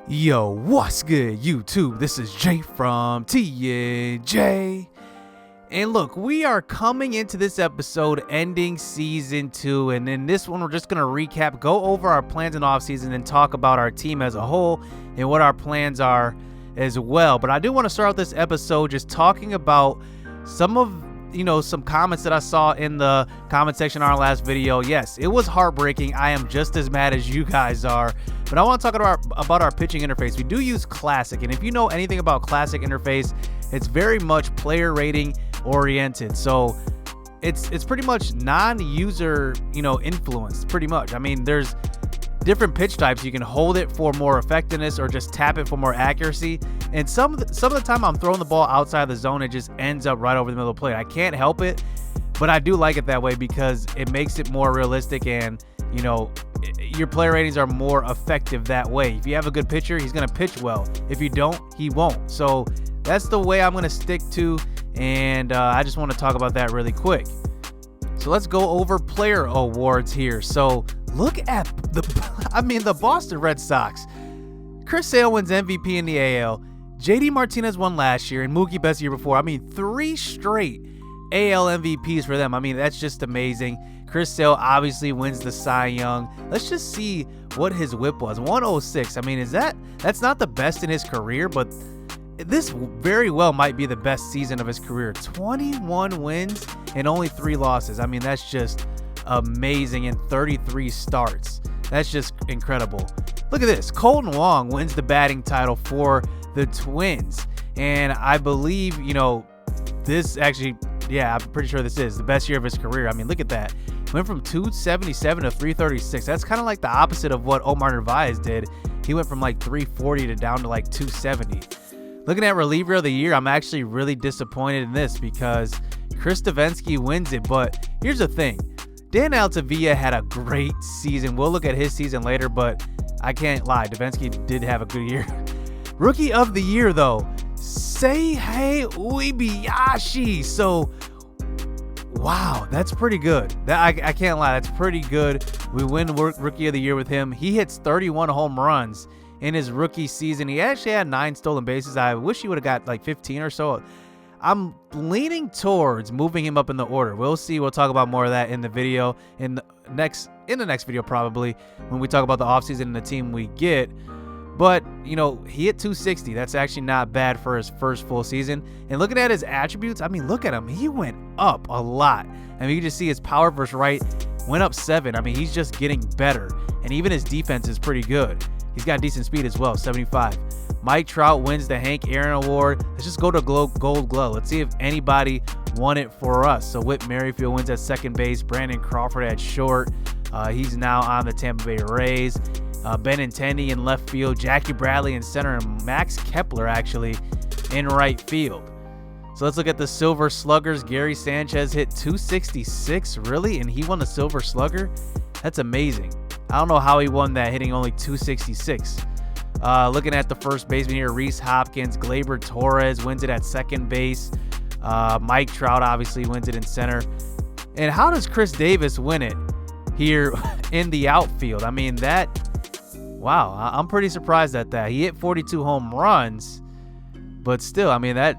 Yo, what's good, YouTube? This is Jay from TNJ. And look, we are coming into this episode ending season 2, and in this one we're just going to recap, go over our plans in offseason, and talk about our team as a whole and what our plans are as well. But I do want to start out this episode just talking about some of some comments that I saw in the comment section on our last video. Yes, it was heartbreaking. I am just as mad as you guys are. But I want to talk about our pitching interface. We do use Classic, and if you know anything about Classic interface, it's very much player rating oriented. So it's pretty much non-user influenced, pretty much. I mean, there's different pitch types. You can hold it for more effectiveness or just tap it for more accuracy. And some of the time I'm throwing the ball outside of the zone, it just ends up right over the middle of the plate. I can't help it, but I do like it that way because it makes it more realistic, and your player ratings are more effective that way. If you have a good pitcher, he's going to pitch well. If you don't, he won't. So that's the way I'm going to stick to, and I just want to talk about that really quick. So let's go over player awards here. So look at the Boston Red Sox. Chris Sale wins MVP in the AL. JD Martinez won last year, and Mookie Betts the year before. I mean, 3 straight AL MVPs for them. I mean, that's just amazing. Chris Sale obviously wins the Cy Young. Let's just see what his whip was. 106. I mean, that's not the best in his career, but this very well might be the best season of his career. 21 wins and only 3 losses. I mean, that's just amazing. In 33 starts. That's just incredible. Look at this. Colton Wong wins the batting title for the Twins. And I believe, this actually, I'm pretty sure this is the best year of his career. I mean, look at that. Went from 277 to 336. That's kind of like the opposite of what Omar Narvaez did. He went from like 340 to down to like 270. Looking at reliever of the year, I'm actually really disappointed in this because Chris Davinsky wins it. But here's the thing. Dan Altavilla had a great season. We'll look at his season later, but I can't lie. Davinsky did have a good year. Rookie of the year, though, Seihei Uebiyashi. So, wow, that's pretty good. I can't lie. That's pretty good. We win Rookie of the Year with him. He hits 31 home runs in his rookie season. He actually had 9 stolen bases. I wish he would have got like 15 or so. I'm leaning towards moving him up in the order. We'll see. We'll talk about more of that in the video, in the next video probably, when we talk about the offseason and the team we get. But, he hit 260. That's actually not bad for his first full season. And looking at his attributes, I mean, look at him. He went up a lot. I mean, you can just see his power versus right went up 7. I mean, he's just getting better. And even his defense is pretty good. He's got decent speed as well, 75. Mike Trout wins the Hank Aaron Award. Let's just go to Gold Glove. Let's see if anybody won it for us. So Whit Merrifield wins at second base. Brandon Crawford at short. He's now on the Tampa Bay Rays. Benintendi in left field. Jackie Bradley in center. And Max Kepler actually in right field. So let's look at the Silver Sluggers. Gary Sanchez hit 266. Really? And he won the Silver Slugger? That's amazing. I don't know how he won that, hitting only 266. Looking at the first baseman here, Rhys Hopkins. Gleyber Torres wins it at second base. Mike Trout obviously wins it in center. And how does Chris Davis win it here in the outfield? I mean, wow, I'm pretty surprised at that. He hit 42 home runs, but still, I mean, that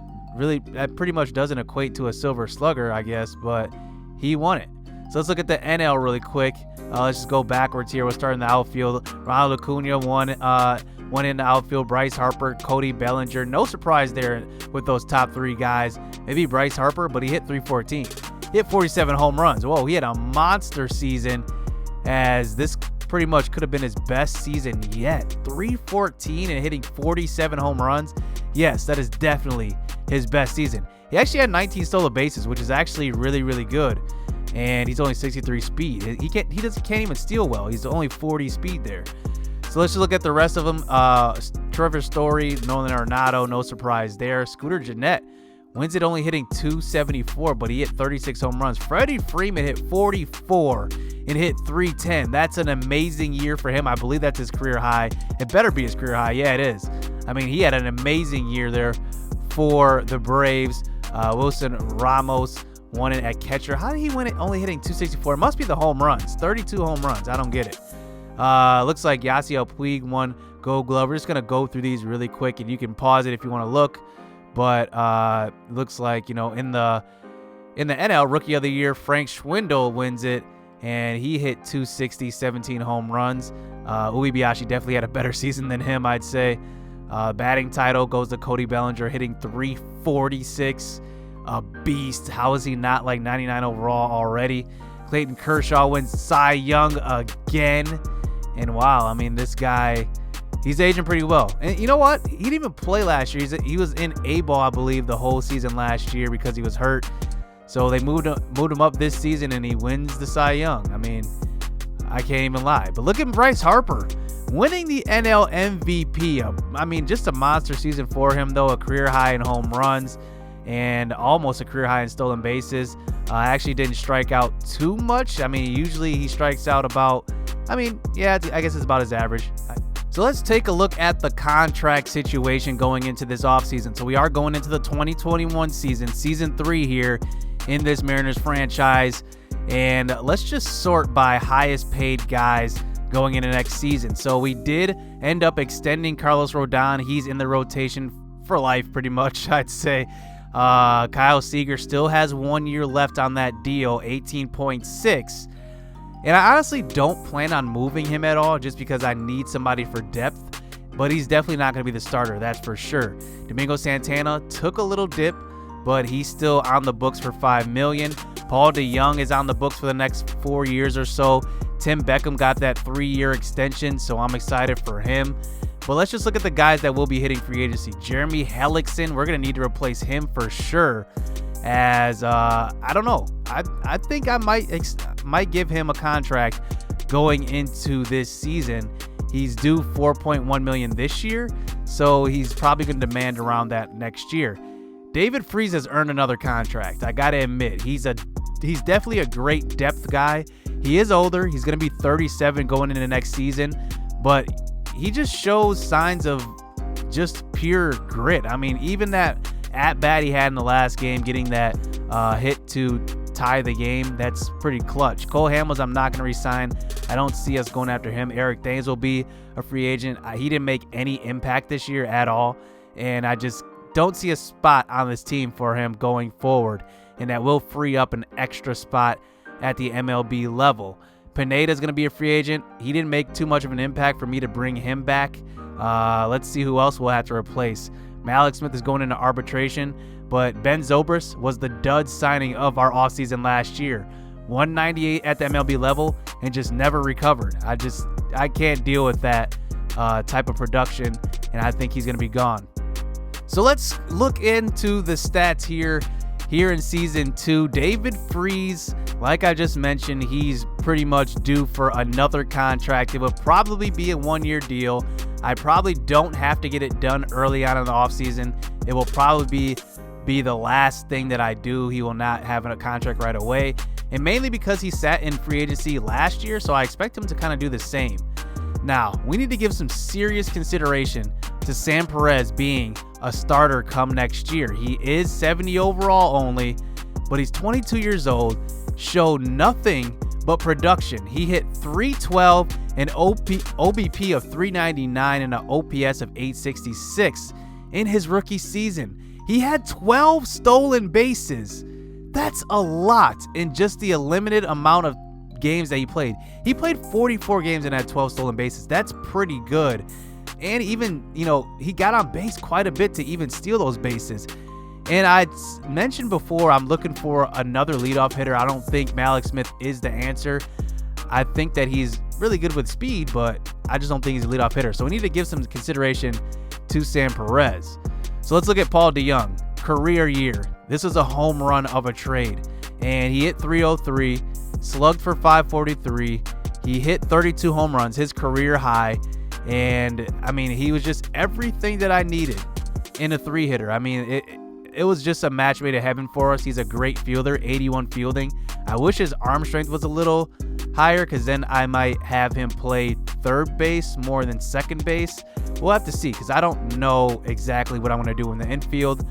pretty much doesn't equate to a Silver Slugger, I guess, but he won it. So let's look at the NL really quick. Let's just go backwards here. We'll start in the outfield. Ronald Acuna won in the outfield. Bryce Harper, Cody Bellinger. No surprise there with those top 3 guys. Maybe Bryce Harper, but he hit 314. He hit 47 home runs. Whoa, he had a monster season, as this pretty much could have been his best season yet. 314 and hitting 47 home runs. Yes, that is definitely his best season. He actually had 19 stolen bases, which is actually really, really good. And he's only 63 speed. He can't even steal well. He's only 40 speed there. So let's just look at the rest of them. Trevor Story, Nolan Arenado, no surprise there. Scooter Gennett wins it only hitting 274, but he hit 36 home runs. Freddie Freeman hit 44 and hit 310. That's an amazing year for him. I believe that's his career high. It better be his career high. Yeah, it is. I mean, he had an amazing year there for the Braves. Wilson Ramos won it at catcher. How did he win it only hitting 264? It must be the home runs. 32 home runs. I don't get it. Looks like Yasiel Puig won Gold Glove. We're just gonna go through these really quick, and you can pause it if you want to look. But looks like, in the NL Rookie of the Year, Frank Schwindel wins it, and he hit 260, 17 home runs. Uebiyashi definitely had a better season than him, I'd say. Batting title goes to Cody Bellinger, hitting 346. A beast. How is he not like 99 overall already? Clayton Kershaw wins Cy Young again. And wow, I mean, this guy, he's aging pretty well. And you know what? He didn't even play last year. He was in A-ball, I believe, the whole season last year because he was hurt. So they moved him up this season, and he wins the Cy Young. I mean, I can't even lie. But look at Bryce Harper winning the NL MVP. I mean, just a monster season for him, though. A career high in home runs and almost a career high in stolen bases. Actually didn't strike out too much. I mean, usually he strikes out about, I guess it's about his average. So let's take a look at the contract situation going into this offseason. So we are going into the 2021 season, season 3 here in this Mariners franchise. And let's just sort by highest paid guys going into next season. So we did end up extending Carlos Rodon. He's in the rotation for life, pretty much, I'd say. Kyle Seager still has 1 year left on that deal, 18.6. And I honestly don't plan on moving him at all just because I need somebody for depth. But he's definitely not going to be the starter, that's for sure. Domingo Santana took a little dip, but he's still on the books for $5 million. Paul DeJong is on the books for the next 4 years or so. Tim Beckham got that 3-year extension, so I'm excited for him. But let's just look at the guys that will be hitting free agency. Jeremy Hellickson, we're going to need to replace him for sure. As, I don't know. I think I might give him a contract going into this season. He's due $4.1 million this year, so he's probably going to demand around that next year. David Freese has earned another contract. I got to admit, he's definitely a great depth guy. He is older. He's going to be 37 going into next season, but he just shows signs of just pure grit. I mean, even that at-bat he had in the last game, getting that hit to tie the game, that's pretty clutch. Cole Hamels, I'm not going to re-sign. I don't see us going after him. Eric Thames will be a free agent. He didn't make any impact this year at all, and I just don't see a spot on this team for him going forward, and that will free up an extra spot at the MLB level. Pineda is going to be a free agent. He didn't make too much of an impact for me to bring him back. Let's see who else we'll have to replace. Mallex Smith is going into arbitration, but Ben Zobrist was the dud signing of our offseason last year. 198 at the MLB level and just never recovered. I can't deal with that type of production, and I think he's going to be gone. So let's look into the stats here in season 2. David Freese, like I just mentioned, he's pretty much due for another contract. It would probably be a 1-year deal. I probably don't have to get it done early on in the offseason. It will probably be the last thing that I do. He will not have a contract right away, and mainly because he sat in free agency last year, so I expect him to kind of do the same. Now, we need to give some serious consideration to Sam Perez being a starter come next year. He is 70 overall only, but he's 22 years old, showed nothing but production. He hit 312, an OBP of 399, and an OPS of 866 in his rookie season. He had 12 stolen bases. That's a lot in just the limited amount of games that he played. He played 44 games and had 12 stolen bases. That's pretty good. And even, he got on base quite a bit to even steal those bases. And I mentioned before, I'm looking for another leadoff hitter. I don't think Mallex Smith is the answer. I think that he's really good with speed, but I just don't think he's a leadoff hitter. So we need to give some consideration to Sam Perez. So let's look at Paul DeJong. Career year. This was a home run of a trade. And he hit 303, slugged for 543. He hit 32 home runs, his career high. And, I mean, he was just everything that I needed in a 3-hitter. I mean, it was just a match made in heaven for us. He's a great fielder, 81 fielding. I wish his arm strength was a little higher, because then I might have him play third base more than second base. We'll have to see, because I don't know exactly what I'm going to do in the infield.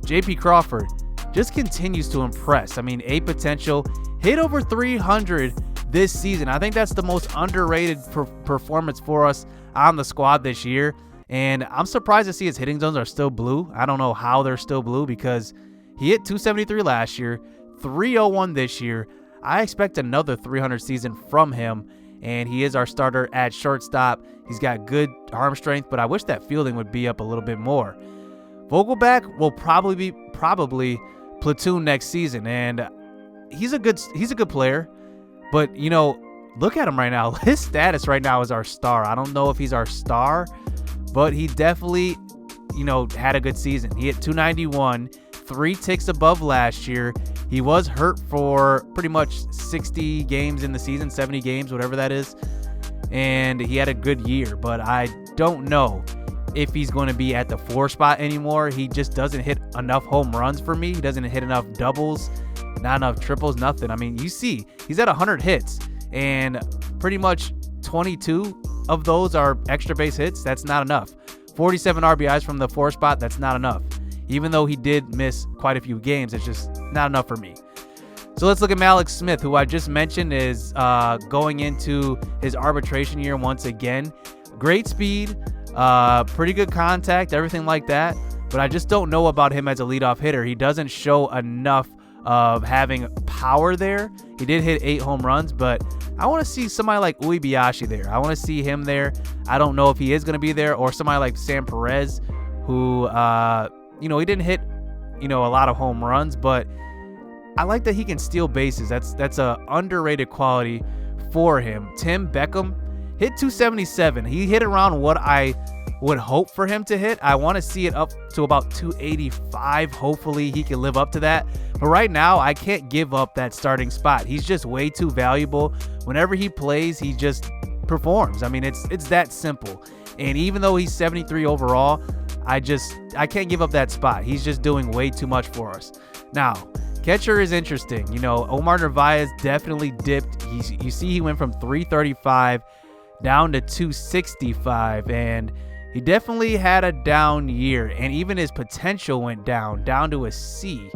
J.P. Crawford just continues to impress. I mean, A potential, hit over 300 this season. I think that's the most underrated performance for us on the squad this year. And I'm surprised to see his hitting zones are still blue. I don't know how they're still blue because he hit 273 last year, 301 this year. I expect another 300 season from him, and he is our starter at shortstop. He's got good arm strength, but I wish that fielding would be up a little bit more. Vogelback will probably platoon next season, and he's a good player, but you know, look at him right now. His status right now is our star. I don't know if he's our star, but he definitely, you know, had a good season. He hit 291, 3 ticks above last year. He was hurt for pretty much 60 games in the season, 70 games, whatever that is, and he had a good year, but I don't know if he's going to be at the 4 spot anymore. He just doesn't hit enough home runs for me. He doesn't hit enough doubles, not enough triples, nothing. I mean, you see, he's at 100 hits, and pretty much 22 of those are extra base hits. That's not enough. 47 RBIs from the 4 spot, that's not enough. Even though he did miss quite a few games, it's just not enough for me. So let's look at Malik Smith, who I just mentioned is going into his arbitration year once again. Great speed, pretty good contact, everything like that. But I just don't know about him as a leadoff hitter. He doesn't show enough of having power there. He did hit 8 home runs, but I want to see somebody like Uebiyashi there. I want to see him there. I don't know if he is going to be there, or somebody like Sam Perez, who, you know, he didn't hit, you know, a lot of home runs, but I like that he can steal bases. That's a underrated quality for him. Tim Beckham hit 277. He hit around what I would hope for him to hit. I want to see it up to about 285. Hopefully he can live up to that. But right now, I can't give up that starting spot. He's just way too valuable. Whenever he plays, he just performs. I mean, it's that simple. And even though he's 73 overall, I can't give up that spot. He's just doing way too much for us. Now, catcher is interesting. You know, Omar Narvaez definitely dipped. You see he went from 335 down to 265, and he definitely had a down year, and even his potential went down to a C.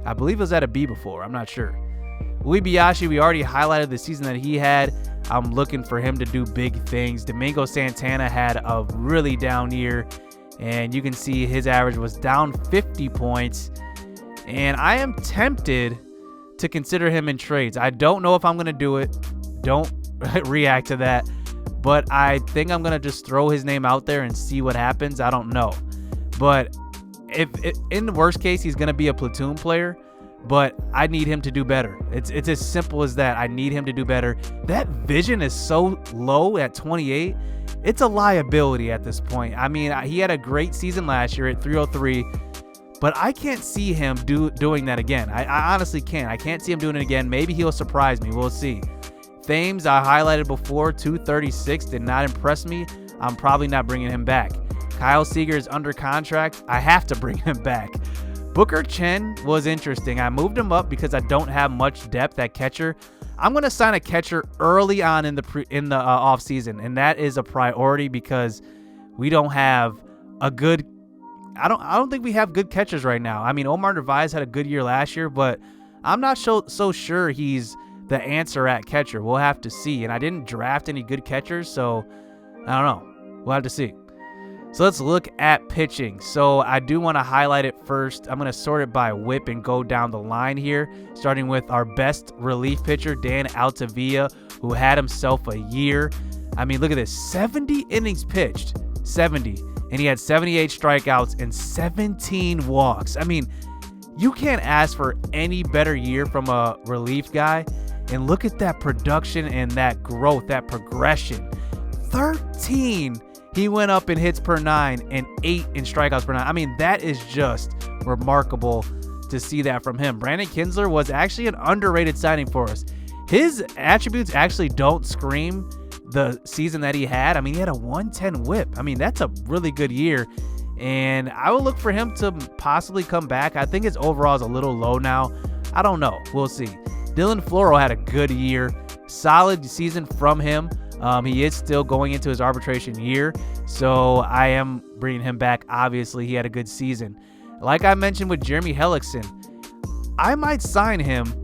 I believe it was at a B before. I'm not sure. Uebiyashi, we already highlighted the season that he had. I'm looking for him to do big things. Domingo Santana had a really down year, and you can see his average was down 50 points. And I am tempted to consider him in trades. I don't know if I'm going to do it. Don't react to that. But I think I'm going to just throw his name out there and see what happens. I don't know. But if in the worst case, he's going to be a platoon player. But I need him to do better. It's as simple as that. I need him to do better. That vision is so low at 28. It's a liability at this point. I mean, he had a great season last year at 303. But I can't see him doing that again. I honestly can't. I can't see him doing it again. Maybe he'll surprise me. We'll see. Thames, I highlighted before, 236, did not impress me. I'm probably not bringing him back. Kyle Seager is under contract. I have to bring him back. Booker Chen was interesting. I moved him up because I don't have much depth at catcher. I'm going to sign a catcher early on in the offseason, and that is a priority because we don't have a good I don't think we have good catchers right now. I mean, Omar Narvaez had a good year last year, but I'm not so sure he's the answer at catcher. We'll have to see. And I didn't draft any good catchers, so I don't know. We'll have to see. So let's look at pitching. So I do want to highlight it first. I'm going to sort it by whip and go down the line here, starting with our best relief pitcher, Dan Altavilla, who had himself a year. I mean, look at this. 70 innings pitched. 70. And he had 78 strikeouts and 17 walks. I mean, you can't ask for any better year from a relief guy. And look at that production and that growth, that progression. 13 he went up in hits per 9 and 8 in strikeouts per 9. I mean, that is just remarkable to see that from him. Brandon Kinsler was actually an underrated signing for us. His attributes actually don't scream the season that he had. I mean, he had a 110 whip. I mean, that's a really good year. And I will look for him to possibly come back. I think his overall is a little low now. I don't know. We'll see. Dylan Floro had a good year. Solid season from him. He is still going into his arbitration year, so I am bringing him back. Obviously, he had a good season. Like I mentioned with Jeremy Hellickson, I might sign him,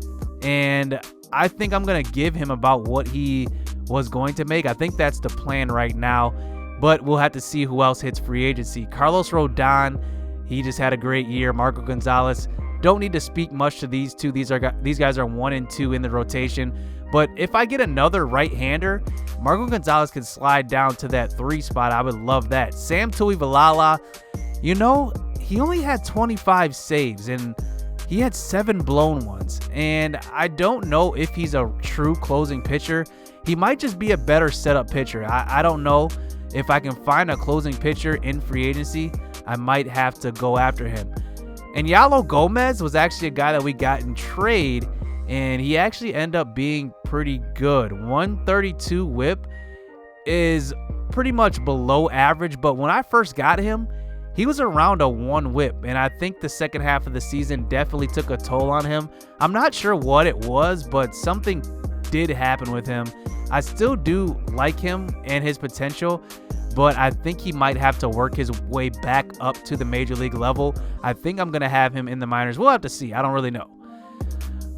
and I think I'm going to give him about what he was going to make. I think that's the plan right now, but we'll have to see who else hits free agency. Carlos Rodon, he just had a great year. Marco Gonzalez, don't need to speak much to these two. These guys are 1 and 2 in the rotation. But if I get another right-hander, Marco Gonzalez can slide down to that 3 spot. I would love that. Sam Tuivailala, he only had 25 saves, and he had 7 blown ones. And I don't know if he's a true closing pitcher. He might just be a better setup pitcher. I don't know. If I can find a closing pitcher in free agency, I might have to go after him. And Yalo Gomez was actually a guy that we got in trade, and he actually ended up being pretty good. 132 whip is pretty much below average, but when I first got him, he was around a 1 whip, and I think the second half of the season definitely took a toll on him. I'm not sure what it was, but something did happen with him. I still do like him and his potential, but I think he might have to work his way back up to the major league level. I think I'm going to have him in the minors. We'll have to see. I don't really know.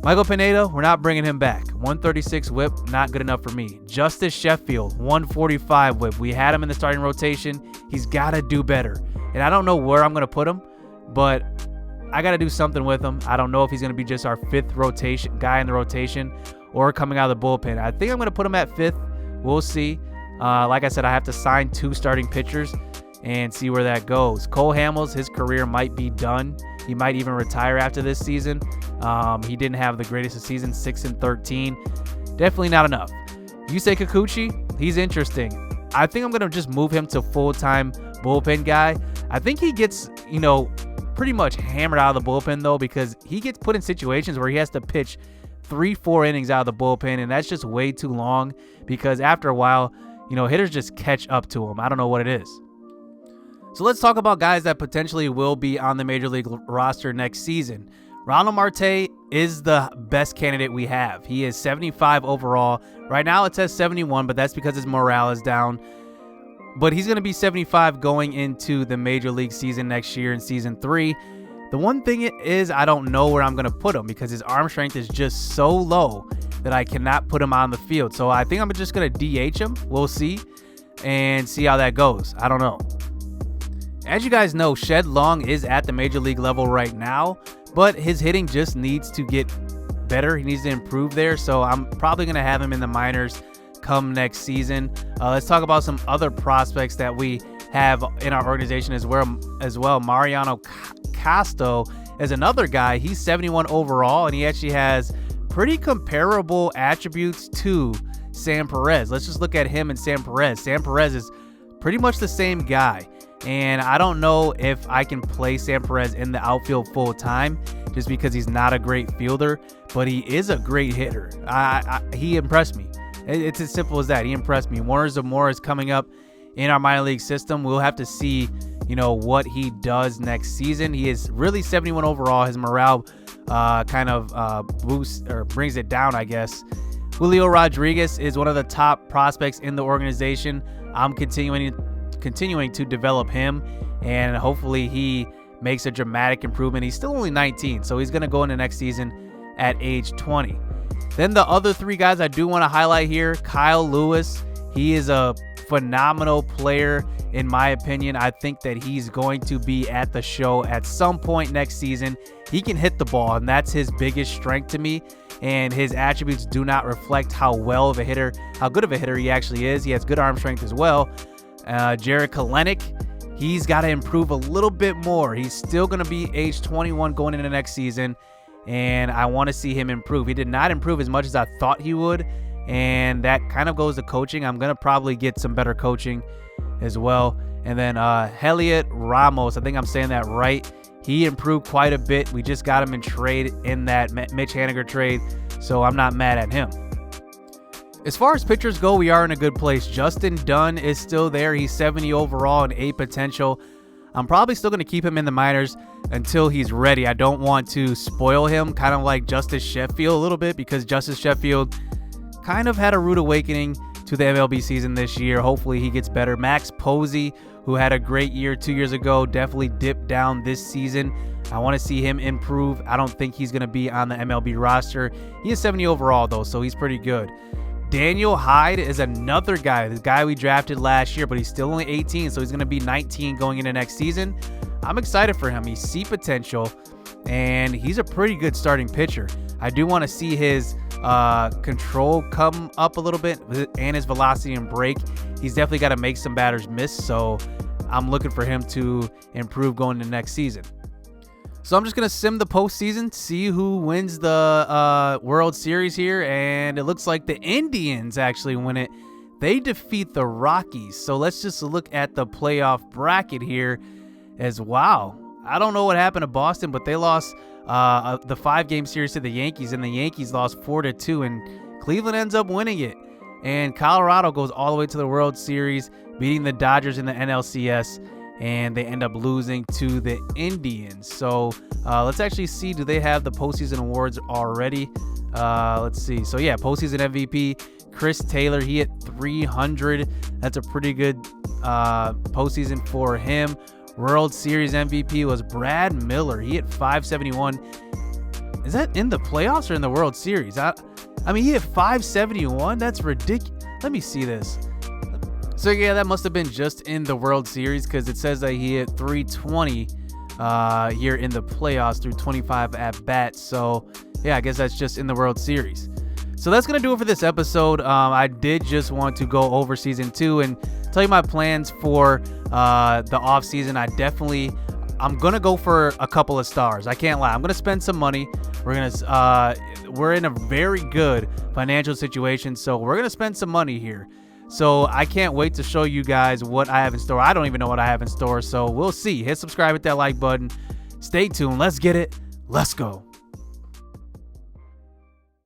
Michael Pineda, we're not bringing him back. 136 whip, not good enough for me. Justice Sheffield, 145 whip. We had him in the starting rotation. He's got to do better. And I don't know where I'm going to put him, but I got to do something with him. I don't know if he's going to be just our 5th rotation guy in the rotation or coming out of the bullpen. I think I'm going to put him at 5th. We'll see. Like I said, I have to sign 2 starting pitchers and see where that goes. Cole Hamels, his career might be done. He might even retire after this season. He didn't have the greatest of seasons, 6-13. Definitely not enough. Yusei Kikuchi, he's interesting. I think I'm going to just move him to full-time bullpen guy. I think he gets, pretty much hammered out of the bullpen, though, because he gets put in situations where he has to pitch 3-4 innings out of the bullpen, and that's just way too long because after a while, hitters just catch up to him. I don't know what it is. So let's talk about guys that potentially will be on the Major League roster next season. Ronald Marte is the best candidate we have. He is 75 overall. Right now it says 71, but that's because his morale is down. But he's going to be 75 going into the Major League season next year in Season 3. The one thing is I don't know where I'm going to put him because his arm strength is just so low that I cannot put him on the field. So I think I'm just going to DH him. We'll see and see how that goes. I don't know. As you guys know, Shed Long is at the Major League level right now, but his hitting just needs to get better. He needs to improve there. So I'm probably going to have him in the minors come next season. Let's talk about some other prospects that we have in our organization as well. Mariano Casto is another guy. He's 71 overall, and he actually has pretty comparable attributes to Sam Perez. Let's just look at him and Sam Perez. Sam Perez is pretty much the same guy, and I don't know if I can play Sam Perez in the outfield full time just because he's not a great fielder, but he is a great hitter. He impressed me. It's as simple as that. He impressed me. Warner Zamora is coming up in our minor league system. We'll have to see, what he does next season. He is really 71 overall. His morale kind of boosts or brings it down, I guess. Julio Rodriguez is one of the top prospects in the organization. I'm continuing to develop him, and hopefully he makes a dramatic improvement. He's still only 19, so he's going to go into next season at age 20. Then the other 3 guys I do want to highlight here, Kyle Lewis. He is a phenomenal player, in my opinion. I think that he's going to be at the show at some point next season. He can hit the ball, and that's his biggest strength to me. And his attributes do not reflect how good of a hitter he actually is. He has good arm strength as well. Jared Kelenic, he's got to improve a little bit more. He's still going to be age 21 going into next season, and I want to see him improve. He did not improve as much as I thought he would, and that kind of goes to coaching. I'm going to probably get some better coaching as well. And then Heliot Ramos, I think I'm saying that right. He improved quite a bit. We just got him in trade in that Mitch Haniger trade, so I'm not mad at him. As far as pitchers go, we are in a good place. Justin Dunn is still there. He's 70 overall and A potential. I'm probably still going to keep him in the minors until he's ready. I don't want to spoil him, kind of like Justice Sheffield a little bit, because Justice Sheffield kind of had a rude awakening to the MLB season this year. Hopefully he gets better. Max Posey, who had a great year 2 years ago, definitely dipped down this season. I want to see him improve. I don't think he's going to be on the MLB roster. He is 70 overall, though, so he's pretty good. Daniel Hyde is another guy, the guy we drafted last year, but he's still only 18, so he's going to be 19 going into next season. I'm excited for him. He's see potential, and he's a pretty good starting pitcher. I do want to see his control come up a little bit and his velocity and break. He's definitely got to make some batters miss, so I'm looking for him to improve going into next season. So I'm just going to sim the postseason, see who wins the World Series here, and it looks like the Indians actually win it. They defeat the Rockies. So let's just look at the playoff bracket here as wow. I don't know what happened to Boston, but they lost the 5-game series to the Yankees, and the Yankees lost 4-2, and Cleveland ends up winning it. And Colorado goes all the way to the World Series, beating the Dodgers in the NLCS, and they end up losing to the Indians. So let's actually see, do they have the postseason awards already? Let's see. So yeah, postseason MVP, Chris Taylor, he hit 300. That's a pretty good postseason for him. World Series MVP was Brad Miller. He hit 571. Is that in the playoffs or in the World Series? I mean, he hit 571. That's ridiculous. Let me see this. So yeah, that must have been just in the World Series, because it says that he hit 320 here in the playoffs through 25 at bats. So yeah, I guess that's just in the World Series. So that's gonna do it for this episode. I did just want to go over season 2 and tell you my plans for the off season. I'm gonna go for a couple of stars. I can't lie. I'm gonna spend some money. We're in a very good financial situation, so we're gonna spend some money here. So I can't wait to show you guys what I have in store. I don't even know what I have in store, so we'll see. Hit subscribe, hit that like button. Stay tuned. Let's get it. Let's go.